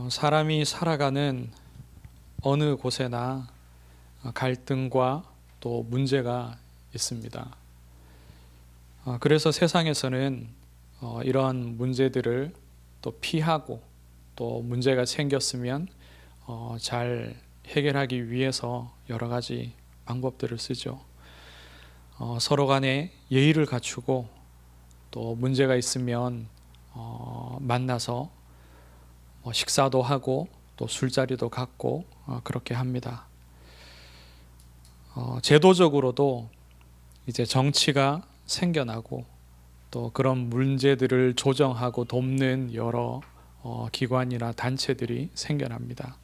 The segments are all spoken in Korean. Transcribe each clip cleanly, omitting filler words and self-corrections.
사람이 살아가는 어느 곳에나 갈등과 또 문제가 있습니다. 그래서 세상에서는 이러한 문제들을 또 피하고 또 문제가 생겼으면 잘 해결하기 위해서 여러 가지 방법들을 쓰죠. 서로 간에 예의를 갖추고 또 문제가 있으면 만나서 식사도 하고 또 술자리도 갖고 그렇게 합니다. 제도적으로도 이제 정치가 생겨나고 또 그런 문제들을 조정하고 돕는 여러 기관이나 단체들이 생겨납니다.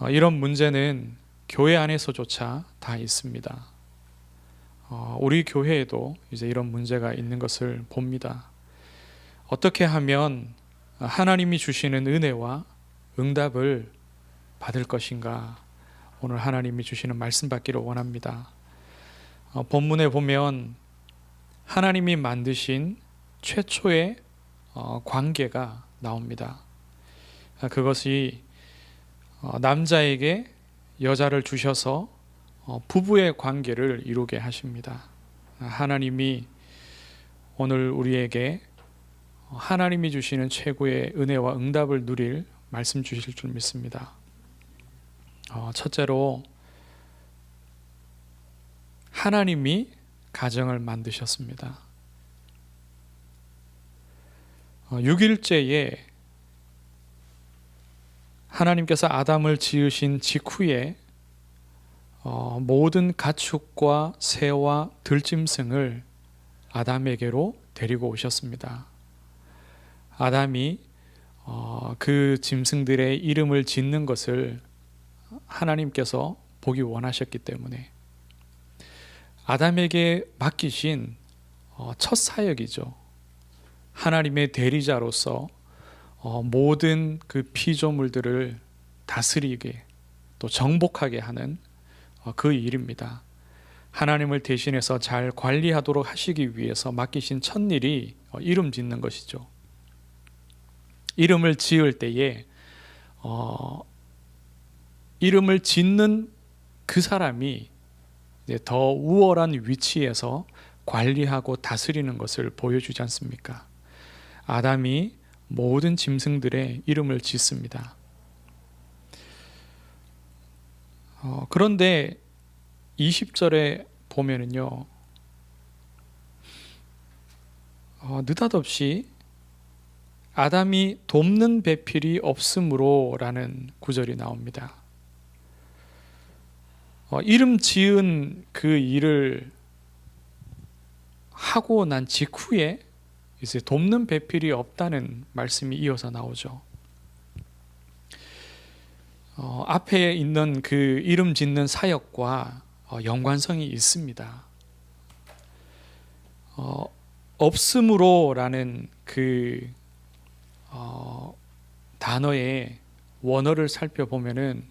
이런 문제는 교회 안에서조차 다 있습니다. 우리 교회에도 이제 이런 문제가 있는 것을 봅니다. 어떻게 하면 하나님이 주시는 은혜와 응답을 받을 것인가? 오늘 하나님이 주시는 말씀 받기를 원합니다. 본문에 보면 하나님이 만드신 최초의 관계가 나옵니다. 그것이 남자에게 여자를 주셔서 부부의 관계를 이루게 하십니다. 하나님이 오늘 우리에게 하나님이 주시는 최고의 은혜와 응답을 누릴 말씀 주실 줄 믿습니다. 첫째로 하나님이 가정을 만드셨습니다. 6일째에 하나님께서 아담을 지으신 직후에 모든 가축과 새와 들짐승을 아담에게로 데리고 오셨습니다. 아담이 그 짐승들의 이름을 짓는 것을 하나님께서 보기 원하셨기 때문에 아담에게 맡기신 첫 사역이죠. 하나님의 대리자로서 모든 그 피조물들을 다스리게 또 정복하게 하는 그 일입니다. 하나님을 대신해서 잘 관리하도록 하시기 위해서 맡기신 첫 일이 이름 짓는 것이죠. 이름을 지을 때에 이름을 짓는 그 사람이 이제 더 우월한 위치에서 관리하고 다스리는 것을 보여주지 않습니까? 아담이 모든 짐승들의 이름을 짓습니다. 그런데 20절에 보면은요, 느닷없이 아담이 돕는 배필이 없으므로 라는 구절이 나옵니다. 이름 지은 그 일을 하고 난 직후에 이제 돕는 배필이 없다는 말씀이 이어서 나오죠. 앞에 있는 그 이름 짓는 사역과 연관성이 있습니다. 없음으로라는 그 단어의 원어를 살펴보면은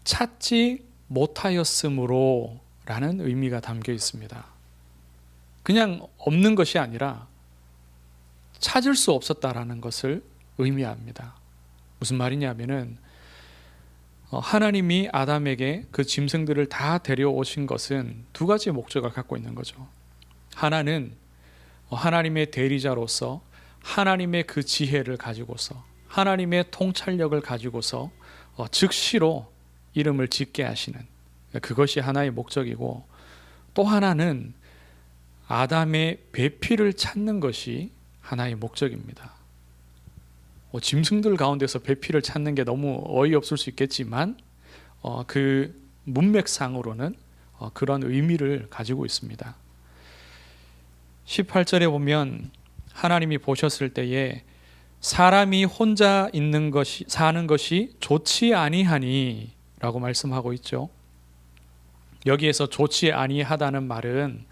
찾지 못하였으므로 라는 의미가 담겨 있습니다. 그냥 없는 것이 아니라 찾을 수 없었다라는 것을 의미합니다. 무슨 말이냐면은 하나님이 아담에게 그 짐승들을 다 데려오신 것은 두 가지 목적을 갖고 있는 거죠. 하나는 하나님의 대리자로서 하나님의 그 지혜를 가지고서 하나님의 통찰력을 가지고서 즉시로 이름을 짓게 하시는 그것이 하나의 목적이고, 또 하나는 아담의 배필을 찾는 것이 하나의 목적입니다. 짐승들 가운데서 배필을 찾는 게 너무 어이없을 수 있겠지만 그 문맥상으로는 그런 의미를 가지고 있습니다. 18절에 보면 하나님이 보셨을 때에 사람이 혼자 있는 것이 사는 것이 좋지 아니하니 라고 말씀하고 있죠. 여기에서 좋지 아니하다는 말은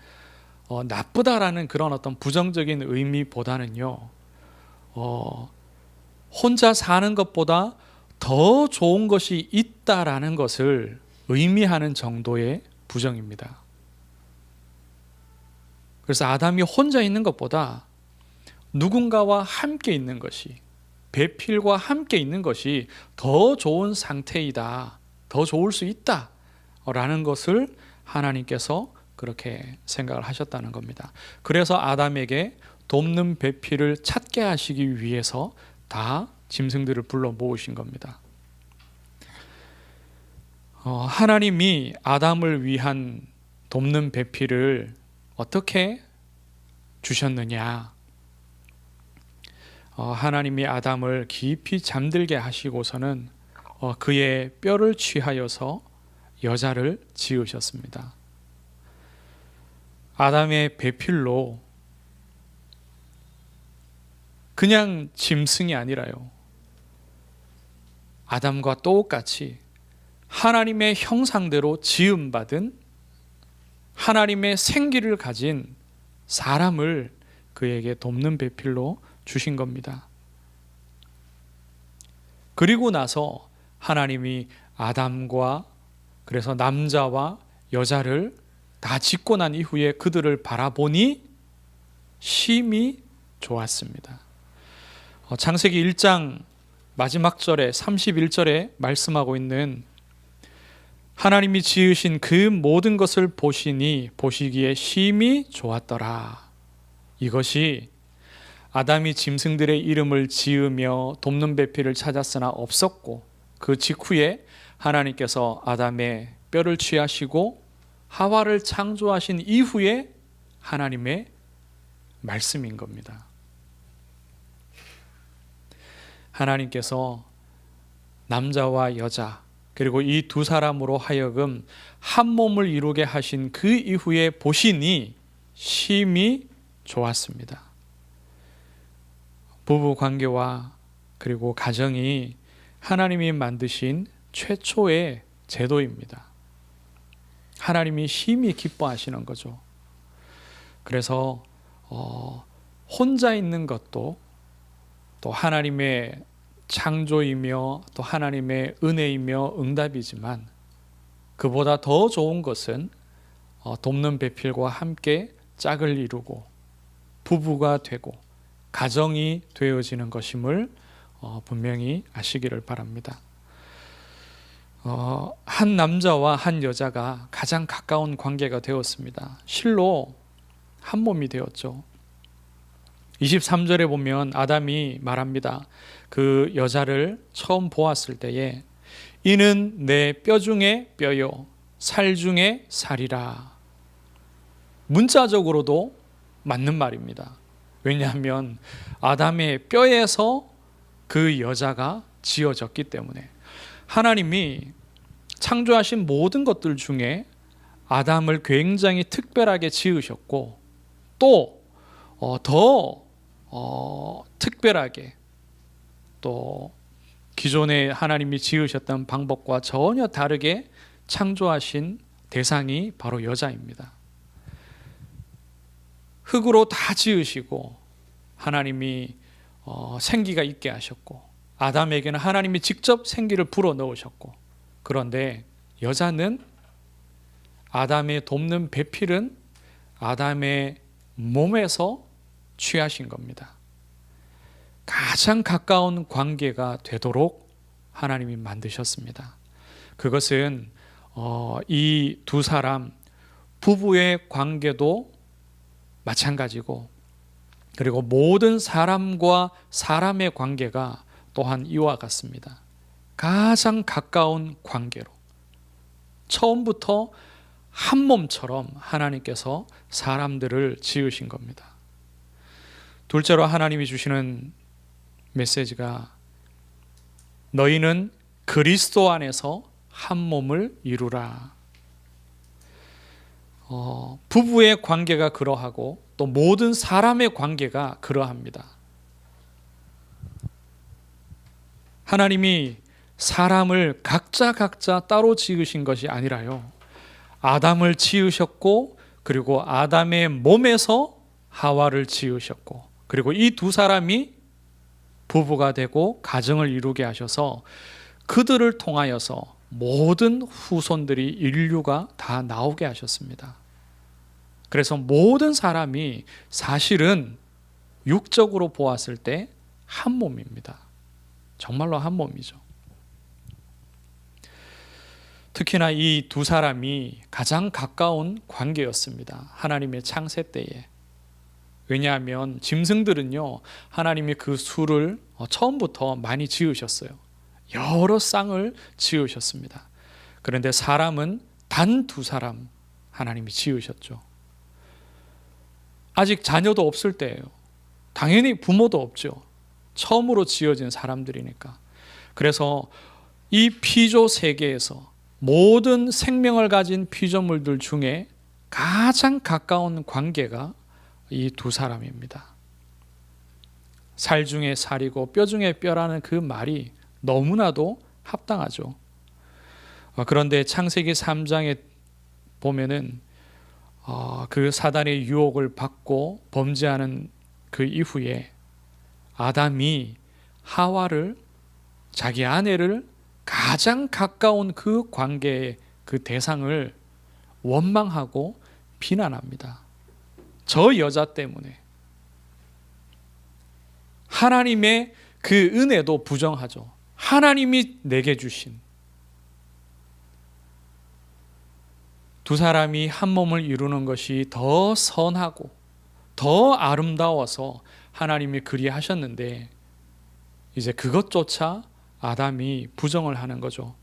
나쁘다라는 그런 어떤 부정적인 의미보다는요, 혼자 사는 것보다 더 좋은 것이 있다라는 것을 의미하는 정도의 부정입니다. 그래서 아담이 혼자 있는 것보다 누군가와 함께 있는 것이, 배필과 함께 있는 것이 더 좋은 상태이다, 더 좋을 수 있다 라는 것을 하나님께서 그렇게 생각을 하셨다는 겁니다. 그래서 아담에게 돕는 배필을 찾게 하시기 위해서 다 짐승들을 불러 모으신 겁니다. 하나님이 아담을 위한 돕는 배필을 어떻게 주셨느냐? 하나님이 아담을 깊이 잠들게 하시고서는 그의 뼈를 취하여서 여자를 지으셨습니다. 아담의 배필로 그냥 짐승이 아니라요, 아담과 똑같이 하나님의 형상대로 지음받은 하나님의 생기를 가진 사람을 그에게 돕는 배필로 주신 겁니다. 그리고 나서 하나님이 아담과, 그래서 남자와 여자를 다 짓고 난 이후에 그들을 바라보니 심히 좋았습니다. 창세기 1장 마지막 절에 31절에 말씀하고 있는 하나님이 지으신 그 모든 것을 보시니 보시기에 심히 좋았더라. 이것이 아담이 짐승들의 이름을 지으며 돕는 배필을 찾았으나 없었고, 그 직후에 하나님께서 아담의 뼈를 취하시고 하와를 창조하신 이후에 하나님의 말씀인 겁니다. 하나님께서 남자와 여자, 그리고 이 두 사람으로 하여금 한 몸을 이루게 하신 그 이후에 보시니 심히 좋았습니다. 부부 관계와 그리고 가정이 하나님이 만드신 최초의 제도입니다. 하나님이 심히 기뻐하시는 거죠. 그래서 혼자 있는 것도 또 하나님의 창조이며 또 하나님의 은혜이며 응답이지만, 그보다 더 좋은 것은 돕는 배필과 함께 짝을 이루고 부부가 되고 가정이 되어지는 것임을 분명히 아시기를 바랍니다. 한 남자와 한 여자가 가장 가까운 관계가 되었습니다. 실로 한 몸이 되었죠. 23절에 보면 아담이 말합니다. 그 여자를 처음 보았을 때에 이는 내 뼈 중에 뼈요 살 중에 살이라. 문자적으로도 맞는 말입니다. 왜냐하면 아담의 뼈에서 그 여자가 지어졌기 때문에 하나님이 창조하신 모든 것들 중에 아담을 굉장히 특별하게 지으셨고, 또 더 특별하게 또 기존에 하나님이 지으셨던 방법과 전혀 다르게 창조하신 대상이 바로 여자입니다. 흙으로 다 지으시고 하나님이 생기가 있게 하셨고, 아담에게는 하나님이 직접 생기를 불어넣으셨고, 그런데 여자는 아담의 돕는 배필은 아담의 몸에서 취하신 겁니다. 가장 가까운 관계가 되도록 하나님이 만드셨습니다. 그것은 이 두 사람 부부의 관계도 마찬가지고, 그리고 모든 사람과 사람의 관계가 또한 이와 같습니다. 가장 가까운 관계로 처음부터 한 몸처럼 하나님께서 사람들을 지으신 겁니다. 둘째로 하나님이 주시는 메시지가 너희는 그리스도 안에서 한 몸을 이루라. 부부의 관계가 그러하고 또 모든 사람의 관계가 그러합니다. 하나님이 사람을 각자 따로 지으신 것이 아니라요, 아담을 지으셨고, 그리고 아담의 몸에서 하와를 지으셨고, 그리고 이 두 사람이 부부가 되고 가정을 이루게 하셔서 그들을 통하여서 모든 후손들이, 인류가 다 나오게 하셨습니다. 그래서 모든 사람이 사실은 육적으로 보았을 때 한 몸입니다. 정말로 한 몸이죠. 특히나 이 두 사람이 가장 가까운 관계였습니다. 하나님의 창세 때에. 왜냐하면 짐승들은요, 하나님이 그 수를 처음부터 많이 지으셨어요. 여러 쌍을 지으셨습니다. 그런데 사람은 단 두 사람 하나님이 지으셨죠. 아직 자녀도 없을 때예요. 당연히 부모도 없죠. 처음으로 지어진 사람들이니까. 그래서 이 피조 세계에서 모든 생명을 가진 피조물들 중에 가장 가까운 관계가 이 두 사람입니다. 살 중에 살이고 뼈 중에 뼈라는 그 말이 너무나도 합당하죠. 그런데 창세기 3장에 보면은 그 사단의 유혹을 받고 범죄하는 그 이후에 아담이 하와를, 자기 아내를 가장 가까운 그 관계의 그 대상을 원망하고 비난합니다. 저 여자 때문에. 하나님의 그 은혜도 부정하죠. 하나님이 내게 주신. 두 사람이 한 몸을 이루는 것이 더 선하고 더 아름다워서 하나님이 그리하셨는데, 이제 그것조차 아담이 부정을 하는 거죠.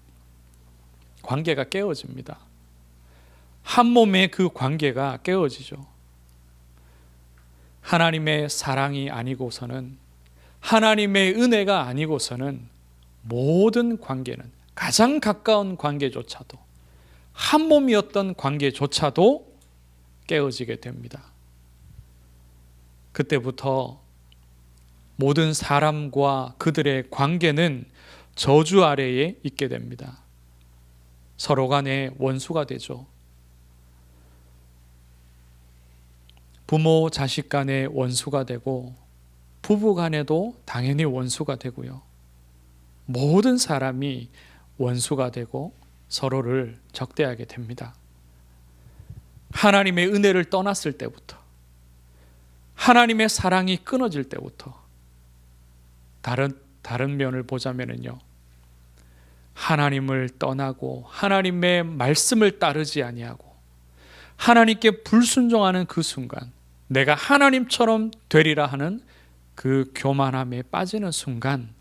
관계가 깨어집니다. 한 몸의 그 관계가 깨어지죠. 하나님의 사랑이 아니고서는, 하나님의 은혜가 아니고서는 모든 관계는, 가장 가까운 관계조차도, 한 몸이었던 관계조차도 깨어지게 됩니다. 그때부터 모든 사람과 그들의 관계는 저주 아래에 있게 됩니다. 서로 간에 원수가 되죠. 부모 자식 간에 원수가 되고, 부부 간에도 당연히 원수가 되고요. 모든 사람이 원수가 되고 서로를 적대하게 됩니다. 하나님의 은혜를 떠났을 때부터, 하나님의 사랑이 끊어질 때부터, 다른 면을 보자면요, 하나님을 떠나고 하나님의 말씀을 따르지 아니하고 하나님께 불순종하는 그 순간, 내가 하나님처럼 되리라 하는 그 교만함에 빠지는 순간,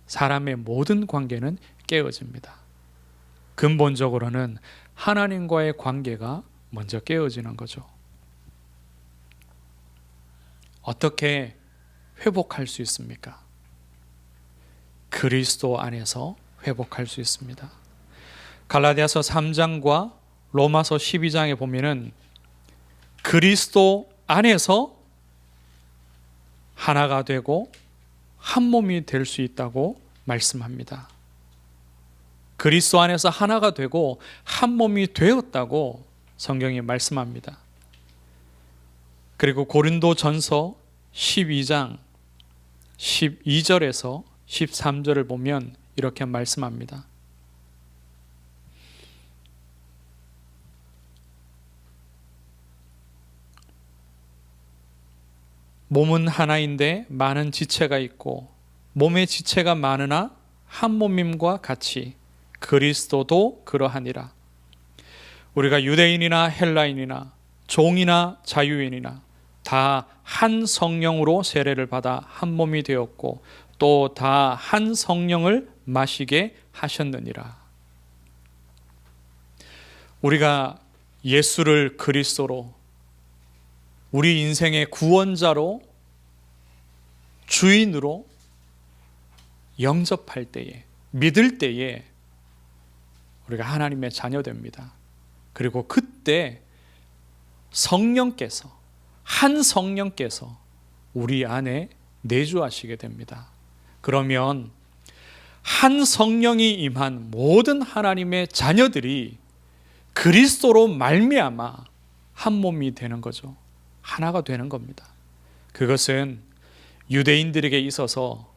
사람의 모든 관계는 깨어집니다. 근본적으로는 하나님과의 관계가 먼저 깨어지는 거죠. 어떻게 회복할 수 있습니까? 그리스도 안에서 회복할 수 있습니다. 갈라디아서 3장과 로마서 12장에 보면은 그리스도 안에서 하나가 되고 한 몸이 될 수 있다고 말씀합니다. 그리스도 안에서 하나가 되고 한 몸이 되었다고 성경이 말씀합니다. 그리고 고린도전서 12장 12절에서 13절을 보면 이렇게 말씀합니다. 몸은 하나인데 많은 지체가 있고 몸의 지체가 많으나 한 몸임과 같이 그리스도도 그러하니라. 우리가 유대인이나 헬라인이나 종이나 자유인이나 다 한 성령으로 세례를 받아 한 몸이 되었고 또 다 한 성령을 마시게 하셨느니라. 우리가 예수를 그리스도로, 우리 인생의 구원자로, 주인으로 영접할 때에, 믿을 때에 우리가 하나님의 자녀됩니다. 그리고 그때 성령께서, 한 성령께서 우리 안에 내주하시게 됩니다. 그러면 한 성령이 임한 모든 하나님의 자녀들이 그리스도로 말미암아 한 몸이 되는 거죠. 하나가 되는 겁니다. 그것은 유대인들에게 있어서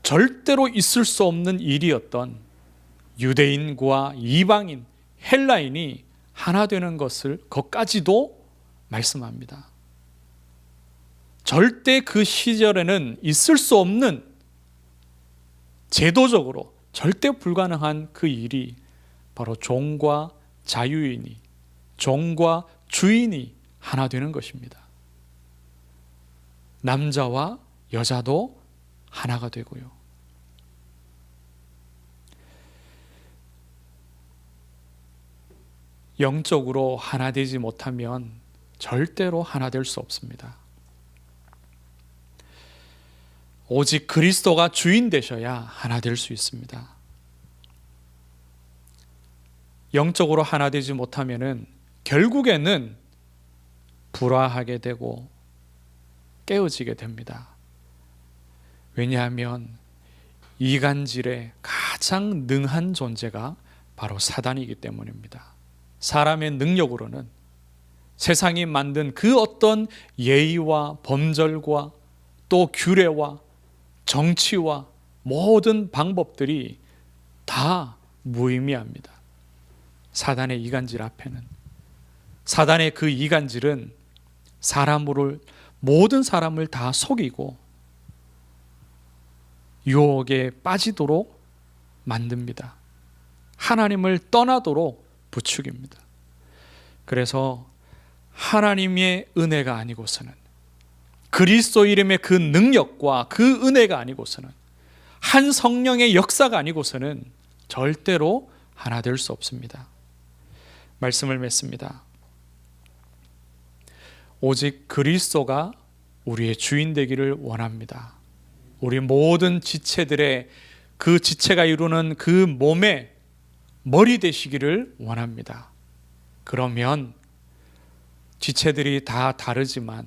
절대로 있을 수 없는 일이었던 유대인과 이방인, 헬라인이 하나 되는 것까지도 말씀합니다. 절대 그 시절에는 있을 수 없는 제도적으로 절대 불가능한 그 일이 바로 종과 자유인이, 종과 주인이 하나 되는 것입니다. 남자와 여자도 하나가 되고요. 영적으로 하나 되지 못하면 절대로 하나 될 수 없습니다. 오직 그리스도가 주인 되셔야 하나 될 수 있습니다. 영적으로 하나 되지 못하면은 결국에는 불화하게 되고 깨어지게 됩니다. 왜냐하면 이간질에 가장 능한 존재가 바로 사단이기 때문입니다. 사람의 능력으로는 세상이 만든 그 어떤 예의와 범절과 또 규례와 정치와 모든 방법들이 다 무의미합니다. 사단의 이간질 앞에는. 사단의 그 이간질은 모든 사람을 다 속이고 유혹에 빠지도록 만듭니다. 하나님을 떠나도록 부추깁니다. 그래서 하나님의 은혜가 아니고서는, 그리스도 이름의 그 능력과 그 은혜가 아니고서는, 한 성령의 역사가 아니고서는 절대로 하나 될 수 없습니다. 말씀을 맺습니다. 오직 그리스도가 우리의 주인 되기를 원합니다. 우리 모든 지체들의 그 지체가 이루는 그 몸의 머리 되시기를 원합니다. 그러면 지체들이 다 다르지만,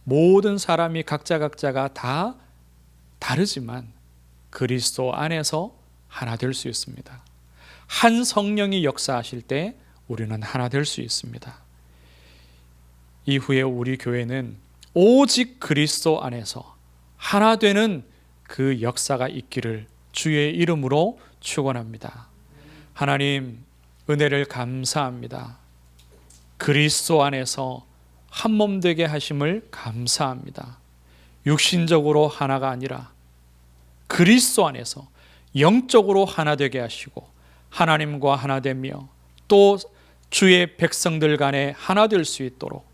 모든 사람이 각자가 다 다르지만 그리스도 안에서 하나 될 수 있습니다. 한 성령이 역사하실 때 우리는 하나 될 수 있습니다. 이후에 우리 교회는 오직 그리스도 안에서 하나 되는 그 역사가 있기를 주의 이름으로 축원합니다. 하나님, 은혜를 감사합니다. 그리스도 안에서 한 몸 되게 하심을 감사합니다. 육신적으로 하나가 아니라 그리스도 안에서 영적으로 하나 되게 하시고 하나님과 하나 되며 또 주의 백성들 간에 하나 될 수 있도록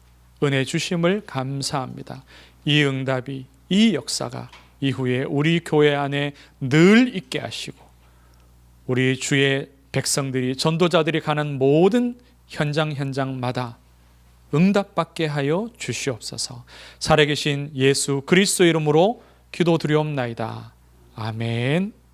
은혜 주심을 감사합니다. 이 응답이, 이 역사가 이후에 우리 교회 안에 늘 있게 하시고 우리 주의 백성들이, 전도자들이 가는 모든 현장마다 응답받게 하여 주시옵소서. 살아계신 예수 그리스도 이름으로 기도드리옵나이다. 아멘.